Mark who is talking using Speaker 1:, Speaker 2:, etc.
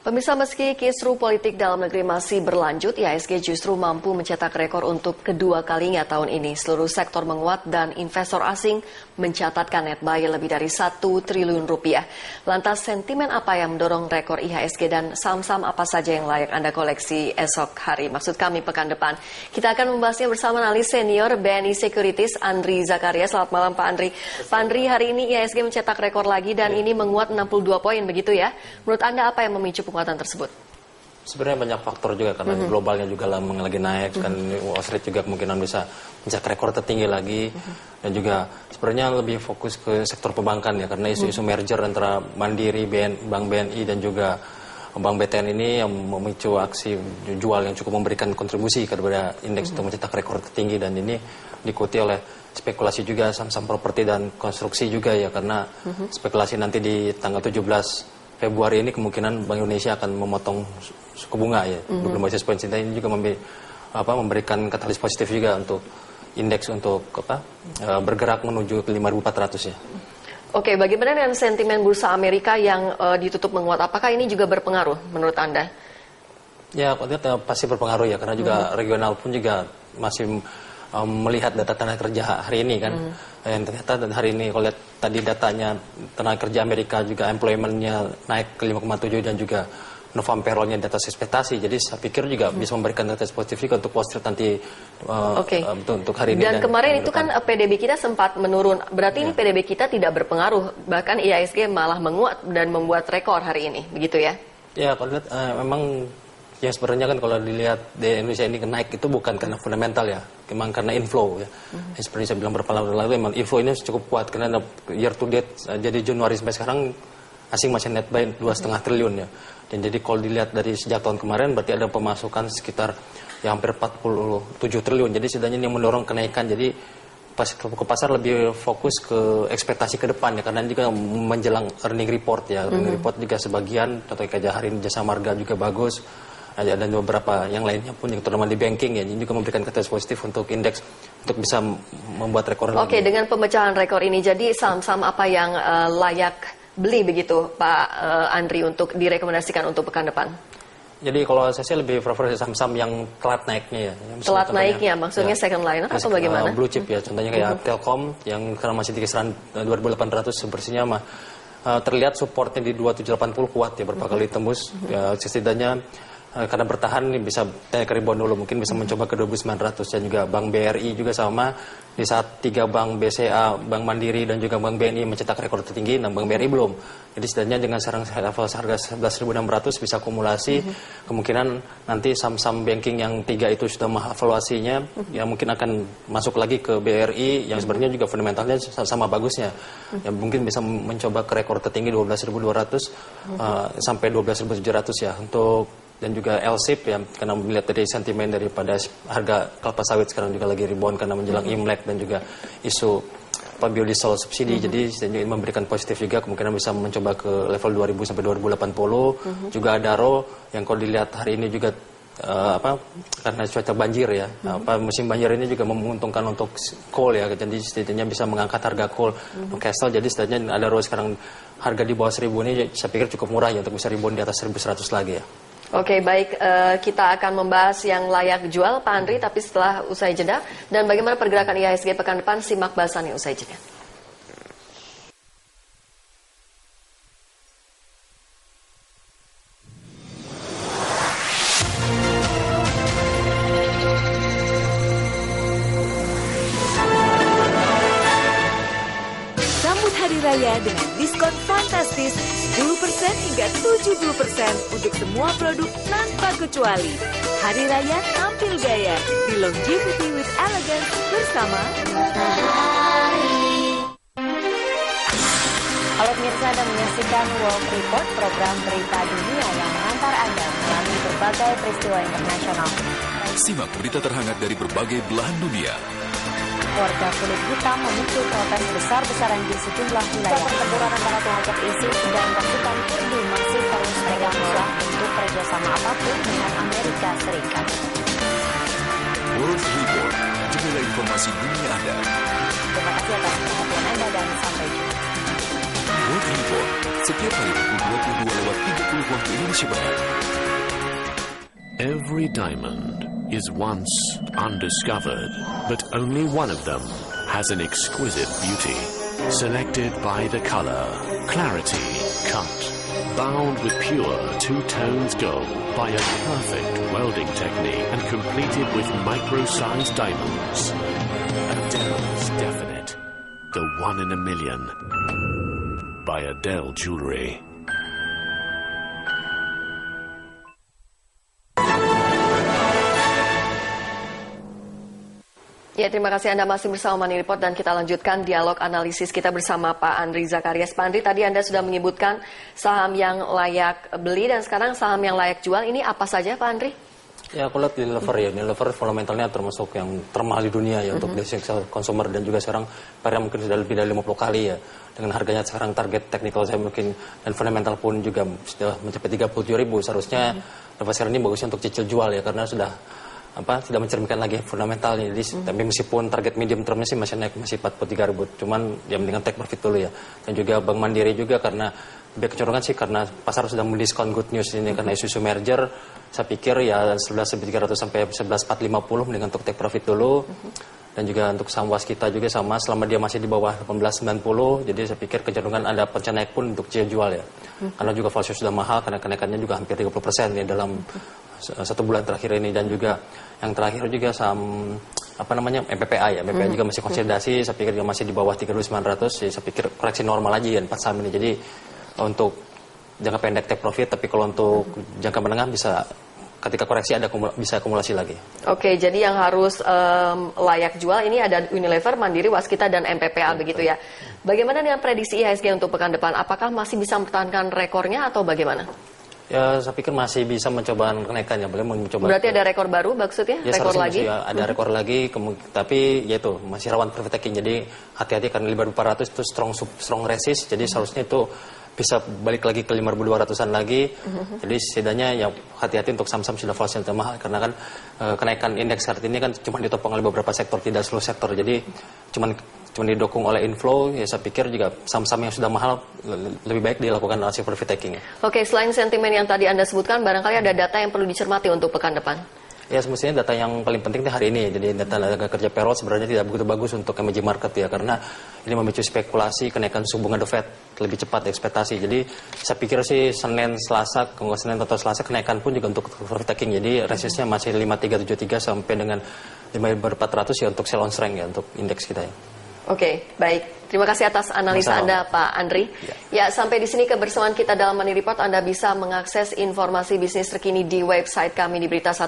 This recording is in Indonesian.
Speaker 1: Pemirsa, meski kisru politik dalam negeri masih berlanjut, IHSG justru mampu mencetak rekor untuk kedua kalinya tahun ini. Seluruh sektor menguat dan investor asing mencatatkan net buy lebih dari 1 triliun rupiah. Lantas sentimen apa yang mendorong rekor IHSG dan saham-saham apa saja yang layak Anda koleksi esok hari? Maksud kami pekan depan. Kita akan membahasnya bersama analis senior BNI Securities Andri Zakaria. Selamat malam Pak Andri. Pak Andri, hari ini IHSG mencetak rekor lagi dan ini menguat 62 poin begitu ya. Menurut Anda apa yang memicu penguatan tersebut?
Speaker 2: Sebenarnya banyak faktor juga karena globalnya juga lagi naik kan Wall Street juga kemungkinan bisa mencetak rekor tertinggi lagi dan juga sebenarnya lebih fokus ke sektor perbankan ya karena isu-isu merger antara Mandiri, Bank BNI dan juga Bank BTN ini yang memicu aksi jual yang cukup memberikan kontribusi kepada indeks untuk mencetak rekor tertinggi dan ini diikuti oleh spekulasi juga saham-saham properti dan konstruksi juga ya karena spekulasi nanti di tanggal 17 Februari ini kemungkinan Bank Indonesia akan memotong suku bunga ya 20 basis point. Ini juga memberikan katalis positif juga untuk indeks untuk bergerak menuju ke 5.400 ya.
Speaker 1: Oke, bagaimana dengan sentimen bursa Amerika yang ditutup menguat? Apakah ini juga berpengaruh menurut Anda?
Speaker 2: Ya, pasti berpengaruh ya karena juga regional pun juga masih melihat data tenaga kerja hari ini kan yang ternyata hari ini kalau lihat tadi datanya tenaga kerja Amerika juga employment-nya naik ke 5,7 dan juga November payroll-nya di atas ekspektasi, jadi saya pikir juga bisa memberikan data positif juga untuk Wall Street nanti untuk hari ini.
Speaker 1: Dan kemarin itu kan PDB kita sempat menurun, berarti ini PDB kita tidak berpengaruh, bahkan IHSG malah menguat dan membuat rekor hari ini, begitu ya? Ya,
Speaker 2: kalau lihat memang yang sebenarnya kan kalau dilihat di Indonesia ini naik itu bukan karena fundamental ya, memang karena inflow ya. Seperti saya bilang beberapa lalu memang inflow ini cukup kuat karena year to date jadi Januari sampai sekarang asing masih net buy 2,5 triliun ya. Dan jadi kalau dilihat dari sejak tahun kemarin berarti ada pemasukan sekitar ya hampir 47 triliun. Jadi setidaknya ini mendorong kenaikan. Jadi pas ke pasar lebih fokus ke ekspektasi ke depan ya karena juga menjelang earning report ya. Earning report juga sebagian contohnya kayak hari ini Jasa Marga juga bagus. Dan beberapa yang lainnya pun yang terutama di banking ya ini juga memberikan katalis positif untuk indeks untuk bisa membuat rekor lagi. Oke,
Speaker 1: dengan pemecahan rekor ini jadi saham-saham apa yang layak beli begitu Pak Andri untuk direkomendasikan untuk pekan depan?
Speaker 2: Jadi kalau saya sih lebih prefer saham-saham yang telat naiknya ya.
Speaker 1: Telat naiknya maksudnya ya, second liner atau bagaimana?
Speaker 2: Blue chip ya, contohnya kayak Telkom yang karena masih di kisaran 2.800 bersihnya mah terlihat supportnya di 2780 kuat ya berapa kali tembus ya setidaknya karena bertahan bisa naik ke rebound dulu mungkin bisa mencoba ke 2.900 dan juga Bank BRI juga sama di saat 3 bank BCA, Bank Mandiri dan juga Bank BNI mencetak rekor tertinggi dan Bank BRI belum. Jadi setidaknya dengan level harga 11.600 bisa akumulasi kemungkinan nanti saham-saham banking yang 3 itu sudah evaluasinya ya mungkin akan masuk lagi ke BRI yang sebenarnya juga fundamentalnya sama bagusnya. Ya mungkin bisa mencoba ke rekor tertinggi 12.200 sampai 12.700 ya untuk dan juga LSIP ya karena melihat dari sentimen daripada harga kelapa sawit sekarang juga lagi rebound karena menjelang Imlek dan juga isu biodiesel subsidi jadi memberikan positif juga kemungkinan bisa mencoba ke level 2000 sampai 2080 juga Adaro yang kalau dilihat hari ini juga karena cuaca banjir ya musim banjir ini juga menguntungkan untuk coal ya jadi setidaknya bisa mengangkat harga coal Newcastle jadi setidaknya Adaro sekarang harga di bawah 1000 ini saya pikir cukup murah ya untuk bisa rebound di atas 1100 lagi ya.
Speaker 1: Oke, baik. Kita akan membahas yang layak jual, Pak Andri, tapi setelah usai jeda. Dan bagaimana pergerakan IHSG pekan depan, simak bahasannya usai jeda.
Speaker 3: Sambut Hari Raya dengan diskon fantastis 10% hingga 70% untuk semua produk tanpa kecuali. Hari Raya tampil gaya di Longevity with Elegance bersama Matahari.
Speaker 4: Halo pemirsa, Anda menyaksikan World Report, program berita dunia yang mengantar Anda melalui berbagai peristiwa internasional.
Speaker 5: Simak berita terhangat dari berbagai belahan dunia.
Speaker 4: Warga kulit hitam memicu protes besar-besaran di sejumlah wilayah. Pertempuran antara kelompok ISIS dan pasukan Kurdi masih terus berlangsung untuk kerjasama apapun dengan Amerika Serikat.
Speaker 5: World Report, jendela informasi dunia Anda.
Speaker 4: Terima kasih atas perhatian Anda dan sampai jumpa.
Speaker 5: World Report. setiap hari pukul 22:30 waktu Indonesia Barat.
Speaker 6: Every diamond is once undiscovered, but only one of them has an exquisite beauty. Selected by the color, clarity, cut, bound with pure two-tones gold by a perfect welding technique and completed with micro-sized diamonds. Adele's Definite, the one in a million, by Adele Jewelry.
Speaker 1: Ya, terima kasih Anda masih bersama Money Report dan kita lanjutkan dialog analisis kita bersama Pak Andri Zakarias. Pak Andri, tadi Anda sudah menyebutkan saham yang layak beli dan sekarang saham yang layak jual. Ini apa saja Pak Andri?
Speaker 2: Ya, aku lihat Unilever ya. Unilever fundamentalnya termasuk yang termahal di dunia ya untuk basic consumer, dan juga sekarang PR mungkin sudah lebih dari 50 kali ya. Dengan harganya sekarang target technical saya mungkin dan fundamental pun juga sudah mencapai 37.000. Seharusnya Unilever sekarang ini bagusnya untuk cicil jual ya, karena sudah tidak mencerminkan lagi fundamentalnya. Jadi tapi meskipun target medium termnya sih masih naik, masih 43.000, cuman ya mendingan take profit dulu ya. Dan juga Bank Mandiri juga, karena lebih kecenderungan sih karena pasar sudah mendiskon good news ini karena isu merger. Saya pikir ya 11.300 sampai 11.450 mendingan untuk take profit dulu. Dan juga untuk saham Waskita juga sama, selama dia masih di bawah 18.90, jadi saya pikir kecenderungan ada potensi naik pun untuk jual ya. Karena juga value sudah mahal, karena kenaikannya juga hampir 30% ya dalam 1 bulan terakhir ini. Dan juga yang terakhir juga saham MPPA ya. MPPA juga masih konsolidasi, saya pikir juga masih di bawah 3.900, ya saya pikir koreksi normal aja ya 4 saham ini. Jadi untuk jangka pendek take profit, tapi kalau untuk jangka menengah bisa ketika koreksi bisa akumulasi lagi.
Speaker 1: Oke, jadi yang harus layak jual ini ada Unilever, Mandiri, Waskita, dan MPPA begitu ya. Bagaimana dengan prediksi IHSG untuk pekan depan? Apakah masih bisa mempertahankan rekornya atau bagaimana?
Speaker 2: Ya, saya pikir masih bisa mencoba kenaikannya. Boleh mencoba.
Speaker 1: Berarti ada rekor baru maksudnya?
Speaker 2: Ya,
Speaker 1: rekor lagi?
Speaker 2: Ya, ada rekor lagi, tapi ya itu masih rawan profit taking. Jadi hati-hati karena 5.400 itu strong resist. Jadi seharusnya itu bisa balik lagi ke 5.200-an lagi. Jadi setidaknya ya hati-hati untuk saham-saham sudah volatile mahal, karena kan kenaikan indeks saat ini kan cuma ditopang oleh beberapa sektor, tidak seluruh sektor. Jadi cuma didukung oleh inflow. Ya saya pikir juga saham-saham yang sudah mahal lebih baik dilakukan hasil profit taking.
Speaker 1: Oke, selain sentimen yang tadi Anda sebutkan, barangkali ada data yang perlu dicermati untuk pekan depan.
Speaker 2: Ya, semestinya data yang paling penting hari ini. Jadi data kerja payroll sebenarnya tidak begitu bagus untuk emerging market ya, karena ini memicu spekulasi kenaikan suku bunga The Fed lebih cepat ekspektasi. Jadi saya pikir sih Senin atau Selasa kenaikan pun juga untuk profit taking. Jadi resistnya masih 5373 sampai dengan 5400 ya untuk sell on strength ya untuk indeks kita ya.
Speaker 1: Oke, baik. Terima kasih atas analisa Anda, Pak Andri. Ya, sampai di sini kebersamaan kita dalam Money Report. Anda bisa mengakses informasi bisnis terkini di website kami di Berita 1.